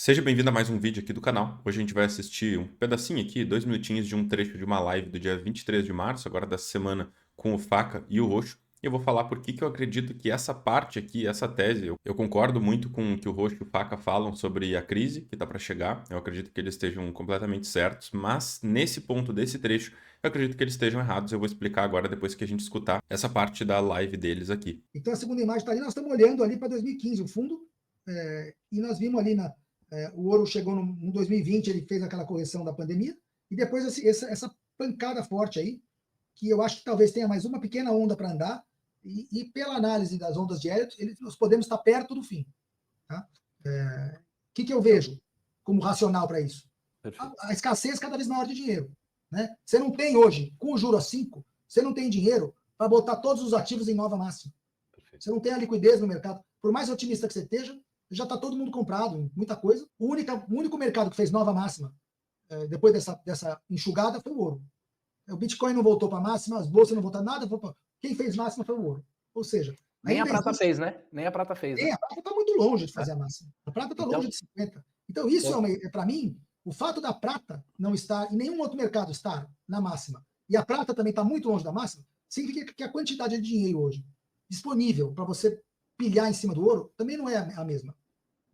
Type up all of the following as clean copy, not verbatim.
Seja bem-vindo a mais um vídeo aqui do canal. Hoje a gente vai assistir um pedacinho aqui, 2 minutinhos de um trecho de uma live do dia 23 de março, agora dessa semana, com o Faca e o Roxo. E eu vou falar por que eu acredito que essa parte aqui, essa tese, eu concordo muito com o que o Roxo e o Faca falam sobre a crise que está para chegar. Eu acredito que eles estejam completamente certos, mas nesse ponto desse trecho, eu acredito que eles estejam errados. Eu vou explicar agora depois que a gente escutar essa parte da live deles aqui. Então, a segunda imagem está ali, nós estamos olhando ali para 2015, o fundo, e nós vimos ali, o ouro chegou em 2020, ele fez aquela correção da pandemia, e depois essa pancada forte aí, que eu acho que talvez tenha mais uma pequena onda para andar, e pela análise das ondas de Elliott, nós podemos estar perto do fim. Tá? O que eu vejo como racional para isso? A escassez cada vez maior de dinheiro. Né? Você não tem hoje, com o juro a 5, você não tem dinheiro para botar todos os ativos em nova máxima. Você não tem a liquidez no mercado. Por mais otimista que você esteja, já está todo mundo comprado, muita coisa. O único mercado que fez nova máxima depois dessa enxugada foi o ouro. O Bitcoin não voltou para a máxima, as bolsas não voltaram nada. Quem fez máxima foi o ouro. Ou seja, Nem a ainda prata existe... fez, né? Nem a prata fez. Né? A prata está muito longe de fazer a máxima. A prata está longe de 50. Então, isso para mim, o fato da prata não estar, e nenhum outro mercado estar na máxima, e a prata também está muito longe da máxima, significa que a quantidade de dinheiro hoje disponível para você pilhar em cima do ouro também não é a mesma.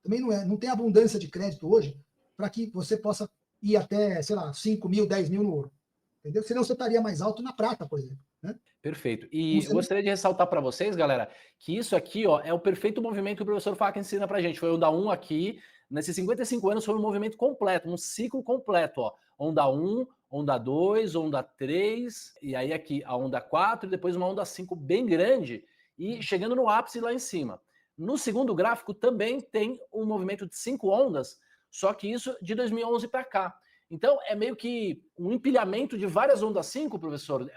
Também não tem abundância de crédito hoje para que você possa ir até, sei lá, 5 mil, 10 mil no ouro. Entendeu? Senão você estaria mais alto na prata, por exemplo. Né? Perfeito. E eu gostaria de ressaltar para vocês, galera, que isso aqui ó, é o perfeito movimento que o professor Faca ensina para a gente. Foi onda 1 aqui, nesses 55 anos foi um movimento completo, um ciclo completo. Ó. Onda 1, onda 2, onda 3, e aí aqui a onda 4, e depois uma onda 5 bem grande, e chegando no ápice lá em cima. No segundo gráfico também tem um movimento de 5 ondas, só que isso de 2011 para cá. Então, é meio que um empilhamento de várias ondas 5, professor,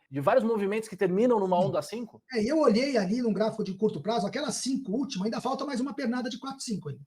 de vários movimentos que terminam numa onda 5? Eu olhei ali num gráfico de curto prazo, aquelas 5 últimas, ainda falta mais uma pernada de 4, 5 ainda.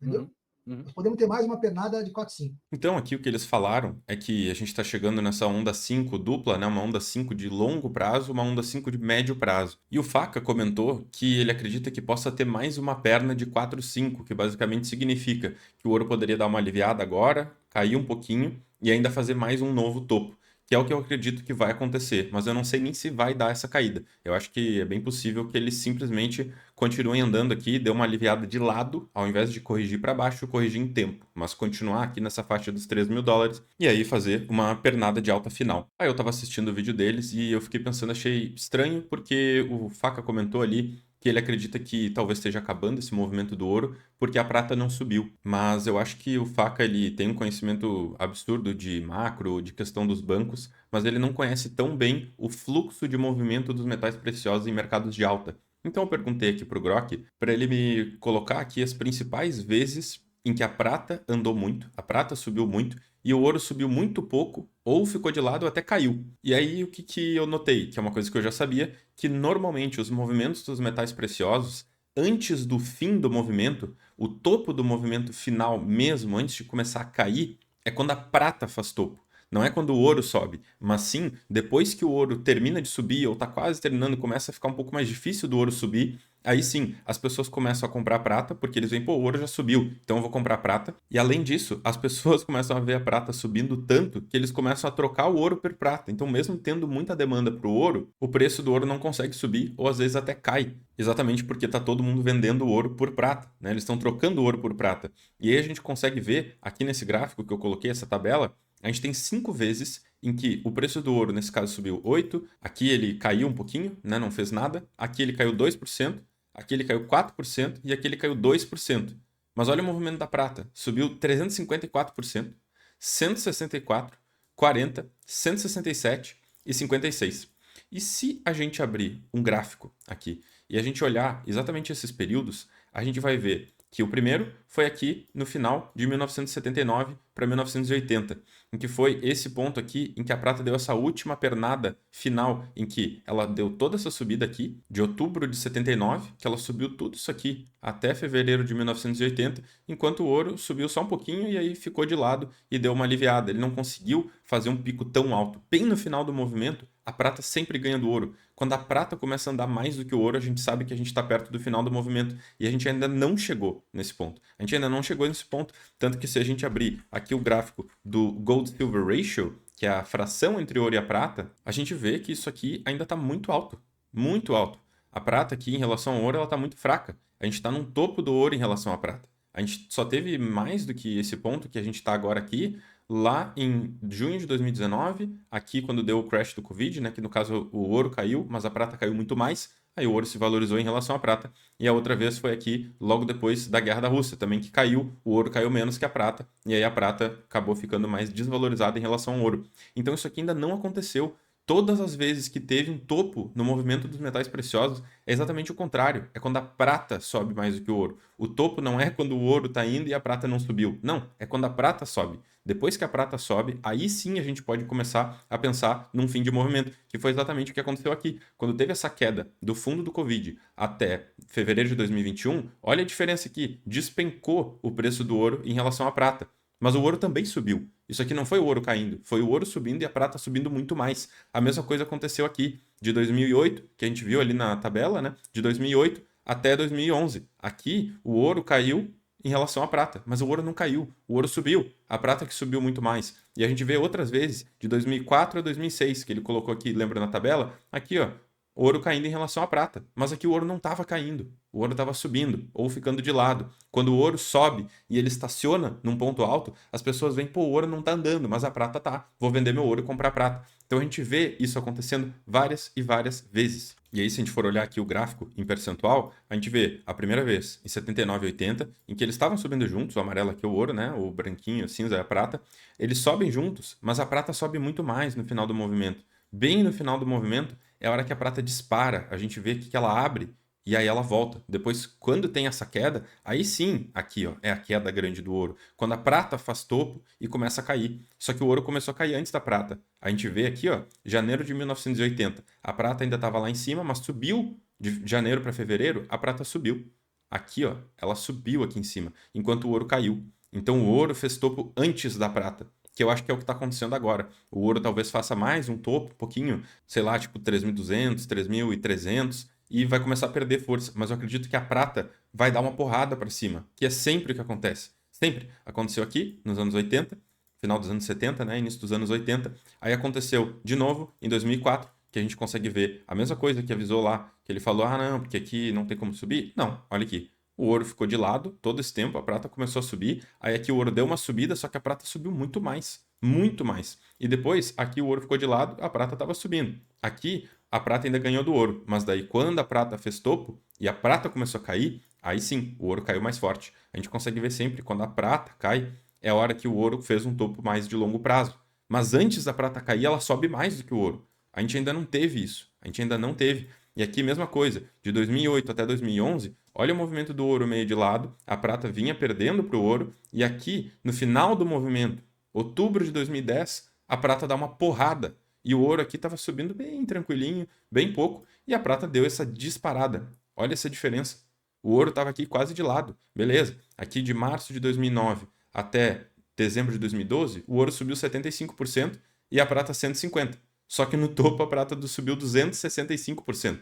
Entendeu? Nós podemos ter mais uma pernada de 4, 5. Então, aqui o que eles falaram é que a gente está chegando nessa onda 5 dupla, né? Uma onda 5 de longo prazo, uma onda 5 de médio prazo. E o Faca comentou que ele acredita que possa ter mais uma perna de 4, 5, que basicamente significa que o ouro poderia dar uma aliviada agora, cair um pouquinho e ainda fazer mais um novo topo. Que é o que eu acredito que vai acontecer, mas eu não sei nem se vai dar essa caída. Eu acho que é bem possível que eles simplesmente continuem andando aqui, dê uma aliviada de lado, ao invés de corrigir para baixo, corrigir em tempo, mas continuar aqui nessa faixa dos 3 mil dólares e aí fazer uma pernada de alta final. Aí eu tava assistindo o vídeo deles e eu fiquei pensando, achei estranho, porque o Faca comentou ali que ele acredita que talvez esteja acabando esse movimento do ouro, porque a prata não subiu. Mas eu acho que o Faca ele tem um conhecimento absurdo de macro, de questão dos bancos, mas ele não conhece tão bem o fluxo de movimento dos metais preciosos em mercados de alta. Então eu perguntei aqui para o Grok para ele me colocar aqui as principais vezes em que a prata andou muito, a prata subiu muito e o ouro subiu muito pouco ou ficou de lado ou até caiu. E aí o que eu notei, que é uma coisa que eu já sabia, que normalmente os movimentos dos metais preciosos, antes do fim do movimento, o topo do movimento final mesmo, antes de começar a cair, é quando a prata faz topo. Não é quando o ouro sobe, mas sim depois que o ouro termina de subir ou está quase terminando, começa a ficar um pouco mais difícil do ouro subir. Aí sim, as pessoas começam a comprar prata, porque eles veem, pô, o ouro já subiu, então eu vou comprar prata. E além disso, as pessoas começam a ver a prata subindo tanto que eles começam a trocar o ouro por prata. Então, mesmo tendo muita demanda para o ouro, o preço do ouro não consegue subir, ou às vezes até cai. Exatamente porque está todo mundo vendendo o ouro por prata, né? Eles estão trocando o ouro por prata. E aí a gente consegue ver, aqui nesse gráfico que eu coloquei, essa tabela, a gente tem 5 vezes em que o preço do ouro, nesse caso, subiu 8%, aqui ele caiu um pouquinho, né, não fez nada, aqui ele caiu 2%, aqui ele caiu 4% e aqui ele caiu 2%. Mas olha o movimento da prata, subiu 354%, 164%, 40%, 167% e 56%. E se a gente abrir um gráfico aqui e a gente olhar exatamente esses períodos, a gente vai ver que o primeiro foi aqui no final de 1979 para 1980, em que foi esse ponto aqui em que a prata deu essa última pernada final, em que ela deu toda essa subida aqui, de outubro de 79, que ela subiu tudo isso aqui até fevereiro de 1980, enquanto o ouro subiu só um pouquinho e aí ficou de lado e deu uma aliviada. Ele não conseguiu fazer um pico tão alto. Bem no final do movimento, a prata sempre ganha do ouro. Quando a prata começa a andar mais do que o ouro, a gente sabe que a gente está perto do final do movimento. E a gente ainda não chegou nesse ponto. A gente ainda não chegou nesse ponto. Tanto que se a gente abrir aqui o gráfico do Gold-Silver Ratio, que é a fração entre o ouro e a prata, a gente vê que isso aqui ainda está muito alto. Muito alto. A prata aqui, em relação ao ouro, ela está muito fraca. A gente está num topo do ouro em relação à prata. A gente só teve mais do que esse ponto que a gente está agora aqui, lá em junho de 2019, aqui quando deu o crash do Covid, né, que no caso o ouro caiu, mas a prata caiu muito mais, aí o ouro se valorizou em relação à prata, e a outra vez foi aqui, logo depois da Guerra da Rússia, também que caiu, o ouro caiu menos que a prata, e aí a prata acabou ficando mais desvalorizada em relação ao ouro. Então isso aqui ainda não aconteceu. Todas as vezes que teve um topo no movimento dos metais preciosos, é exatamente o contrário. É quando a prata sobe mais do que o ouro. O topo não é quando o ouro está indo e a prata não subiu. Não, é quando a prata sobe. Depois que a prata sobe, aí sim a gente pode começar a pensar num fim de movimento, que foi exatamente o que aconteceu aqui. Quando teve essa queda do fundo do Covid até fevereiro de 2021, olha a diferença aqui. Despencou o preço do ouro em relação à prata. Mas o ouro também subiu. Isso aqui não foi o ouro caindo, foi o ouro subindo e a prata subindo muito mais. A mesma coisa aconteceu aqui, de 2008, que a gente viu ali na tabela, né? De 2008 até 2011. Aqui, o ouro caiu em relação à prata, mas o ouro não caiu, o ouro subiu, a prata que subiu muito mais. E a gente vê outras vezes, de 2004 a 2006, que ele colocou aqui, lembra na tabela? Aqui, ó, ouro caindo em relação à prata. Mas aqui o ouro não estava caindo, o ouro estava subindo ou ficando de lado. Quando o ouro sobe e ele estaciona num ponto alto, as pessoas veem, pô, o ouro não está andando, mas a prata tá. Vou vender meu ouro e comprar prata. Então a gente vê isso acontecendo várias e várias vezes. E aí, se a gente for olhar aqui o gráfico em percentual, a gente vê a primeira vez em 79 e 80, em que eles estavam subindo juntos, o amarelo aqui é o ouro, né? O branquinho, o cinza é a prata. Eles sobem juntos, mas a prata sobe muito mais no final do movimento. Bem no final do movimento, é a hora que a prata dispara. A gente vê que ela abre e aí ela volta. Depois, quando tem essa queda, aí sim, aqui ó, é a queda grande do ouro. Quando a prata faz topo e começa a cair. Só que o ouro começou a cair antes da prata. A gente vê aqui, ó, janeiro de 1980. A prata ainda estava lá em cima, mas subiu de janeiro para fevereiro, a prata subiu. Aqui, ó, ela subiu aqui em cima, enquanto o ouro caiu. Então o ouro fez topo antes da prata, que eu acho que é o que está acontecendo agora. O ouro talvez faça mais um topo, um pouquinho, sei lá, tipo 3.200, 3.300, e vai começar a perder força. Mas eu acredito que a prata vai dar uma porrada para cima, que é sempre o que acontece. Sempre. Aconteceu aqui, nos anos 80, final dos anos 70, né, início dos anos 80. Aí aconteceu de novo em 2004, que a gente consegue ver a mesma coisa que avisou lá, que ele falou, ah não, porque aqui não tem como subir. Não, olha aqui. O ouro ficou de lado todo esse tempo, a prata começou a subir, aí aqui o ouro deu uma subida, só que a prata subiu muito mais, muito mais. E depois, aqui o ouro ficou de lado, a prata estava subindo. Aqui, a prata ainda ganhou do ouro, mas daí quando a prata fez topo e a prata começou a cair, aí sim, o ouro caiu mais forte. A gente consegue ver sempre, quando a prata cai, é a hora que o ouro fez um topo mais de longo prazo. Mas antes da prata cair, ela sobe mais do que o ouro. A gente ainda não teve isso, a gente ainda não teve. E aqui, mesma coisa, de 2008 até 2011, olha o movimento do ouro meio de lado, a prata vinha perdendo para o ouro, e aqui, no final do movimento, outubro de 2010, a prata dá uma porrada, e o ouro aqui estava subindo bem tranquilinho, bem pouco, e a prata deu essa disparada. Olha essa diferença. O ouro estava aqui quase de lado, beleza. Aqui de março de 2009 até dezembro de 2012, o ouro subiu 75% e a prata 150%. Só que no topo a prata subiu 265%.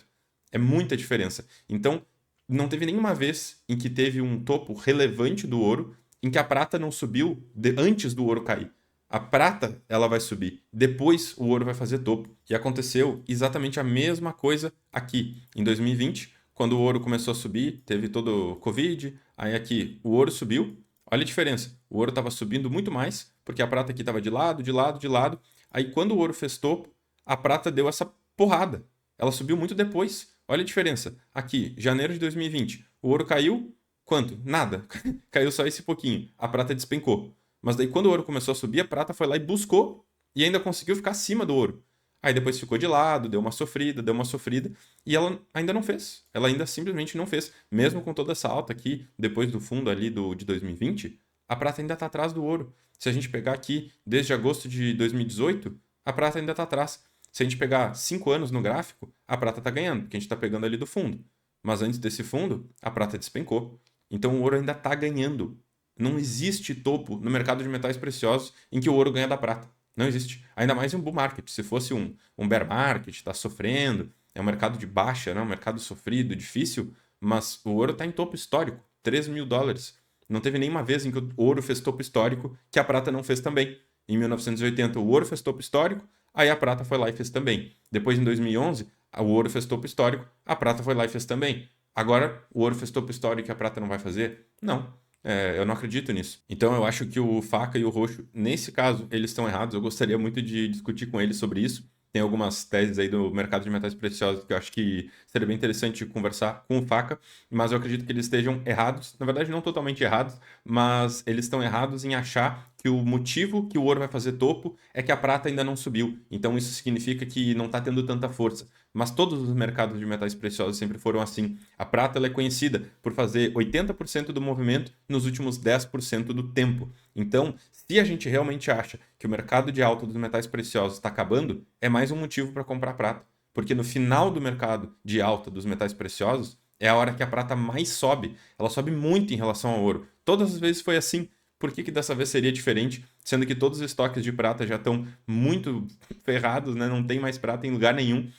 É muita diferença. Então, não teve nenhuma vez em que teve um topo relevante do ouro em que a prata não subiu antes do ouro cair. A prata, ela vai subir. Depois, o ouro vai fazer topo. E aconteceu exatamente a mesma coisa aqui, em 2020, quando o ouro começou a subir, teve todo o Covid, aí aqui o ouro subiu. Olha a diferença. O ouro estava subindo muito mais, porque a prata aqui estava de lado, de lado, de lado. Aí quando o ouro fez topo, a prata deu essa porrada. Ela subiu muito depois. Olha a diferença. Aqui, janeiro de 2020, o ouro caiu, quanto? Nada. Caiu só esse pouquinho. A prata despencou. Mas daí quando o ouro começou a subir, a prata foi lá e buscou e ainda conseguiu ficar acima do ouro. Aí depois ficou de lado, deu uma sofrida, e ela ainda não fez. Ela ainda simplesmente não fez. Mesmo com toda essa alta aqui, depois do fundo ali de 2020, a prata ainda está atrás do ouro. Se a gente pegar aqui desde agosto de 2018, a prata ainda está atrás. Se a gente pegar 5 anos no gráfico, a prata está ganhando, porque a gente está pegando ali do fundo. Mas antes desse fundo, a prata despencou. Então o ouro ainda está ganhando. Não existe topo no mercado de metais preciosos em que o ouro ganha da prata. Não existe. Ainda mais em um bull market. Se fosse um bear market, está sofrendo, é um mercado de baixa, né? Um mercado sofrido, difícil, mas o ouro está em topo histórico, $3.000. Não teve nenhuma vez em que o ouro fez topo histórico que a prata não fez também. Em 1980, o ouro fez topo histórico, aí a prata foi lá e fez também. Depois, em 2011, o ouro fez topo histórico, a prata foi lá e fez também. Agora, o ouro fez topo histórico e a prata não vai fazer? Não. Eu não acredito nisso. Então, eu acho que o Faca e o Roxo, nesse caso, eles estão errados. Eu gostaria muito de discutir com eles sobre isso. Tem algumas teses aí do mercado de metais preciosos que eu acho que seria bem interessante conversar com o Faca, mas eu acredito que eles estejam errados. Na verdade, não totalmente errados, mas eles estão errados em achar que o motivo que o ouro vai fazer topo é que a prata ainda não subiu. Então, isso significa que não está tendo tanta força. Mas todos os mercados de metais preciosos sempre foram assim. A prata ela é conhecida por fazer 80% do movimento nos últimos 10% do tempo. Então, se a gente realmente acha que o mercado de alta dos metais preciosos está acabando, é mais um motivo para comprar prata. Porque no final do mercado de alta dos metais preciosos, é a hora que a prata mais sobe. Ela sobe muito em relação ao ouro. Todas as vezes foi assim. Por que dessa vez seria diferente? Sendo que todos os estoques de prata já estão muito ferrados, né? Não tem mais prata em lugar nenhum.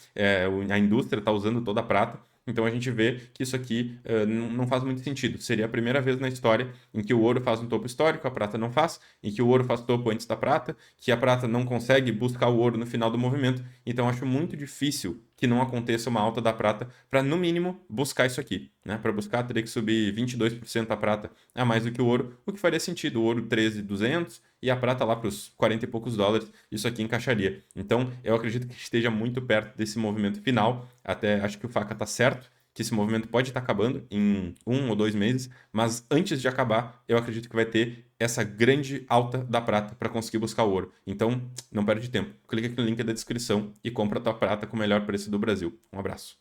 A indústria está usando toda a prata. Então a gente vê que isso aqui não faz muito sentido. Seria a primeira vez na história em que o ouro faz um topo histórico, a prata não faz, em que o ouro faz topo antes da prata, que a prata não consegue buscar o ouro no final do movimento. Então acho muito difícil que não aconteça uma alta da prata para, no mínimo, buscar isso aqui. Né? Para buscar, teria que subir 22% a prata a mais do que o ouro, o que faria sentido. O ouro 13.200 e a prata lá para os 40 e poucos dólares, isso aqui encaixaria. Então, eu acredito que esteja muito perto desse movimento final. Até acho que o Faca está certo, que esse movimento pode estar acabando em 1 ou 2 meses, mas antes de acabar, eu acredito que vai ter essa grande alta da prata para conseguir buscar o ouro. Então, não perde tempo. Clica aqui no link da descrição e compra a tua prata com o melhor preço do Brasil. Um abraço.